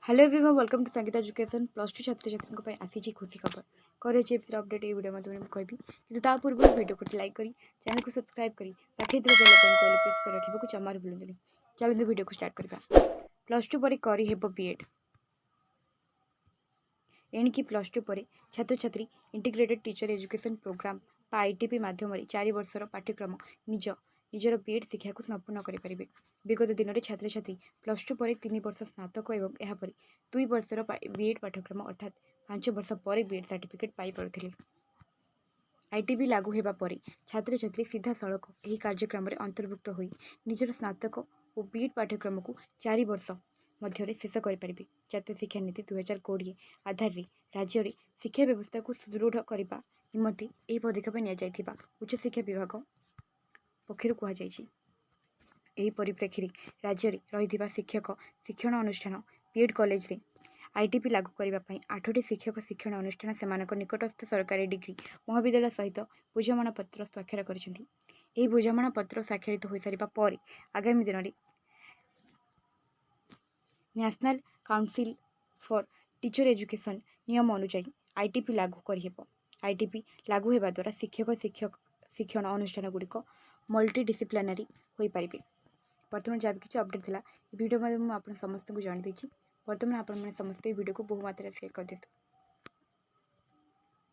Hello everyone welcome to Sangeeta education plus two छात्र छात्री आसी खुशी खबर करेजे अपडेट ये वीडियो मध्य कहि कि पूर्व वीडियो को लाइक करी चैनल को सब्सक्राइब करी पाखे बेल आइकन को क्लिक कर रखा जमार भूलुनी। चलते वीडियो को स्टार्ट करबा। प्लस टू पर करी हेबो बीएड एणिकी प्लस टू पर छात्र छात्री integrated teacher education program ITP माध्यम 4 वर्षर पाठ्यक्रम निजर बीएड शिक्षा को संपूर्ण करें। विगत दिन में छात्र छात्री प्लस टू पर 3 वर्ष स्नातक और यापर 2 वर्षर बीएड पाठ्यक्रम अर्थात 5 वर्ष पर बीएड सर्टिफिकेट पाई पारुथिले। आईटीबी लागू होगा पर छात्र छात्री सीधा सड़क यह कार्यक्रम अंतर्भुक्त हो निजर स्नातक और बीएड पाठ्यक्रम को 4 वर्ष मध्य शेष करें। जातीय शिक्षा नीति 2020 आधार राज्य में शिक्षा व्यवस्था को सुदृढ़ करने निमंते यह पदक्षेप निया उच्च शिक्षा विभाग पक्षर कहुई। परिप्रेक्षी राज्य में रही शिक्षक शिक्षण अनुष्ठान बीएड कॉलेज रे आईटीपी लागू करने 8टी शिक्षक शिक्षण अनुष्ठान से निकटस्थ सरकारी डिग्री महाविद्यालय सहित बुझामणा पत्र स्वाक्षर कर बुझामणा पत्र स्वाक्षरित हो सारा पर आगामी दिन में national council for teacher education नियम अनुଯାयी आईटीपी लागू करहेब। आईटीपी लागू होगा द्वारा शिक्षक शिक्षण अनुष्ठान गुड़िक मल्टी डिसिप्लिनरी हो पारे। बर्तमान जहाँ भी किसी अपडेट था वीडियो में मुझे समस्त को जन बर्तमान आप समस्त वीडियो को बहु मात्रा शेयर कर दिखाँ।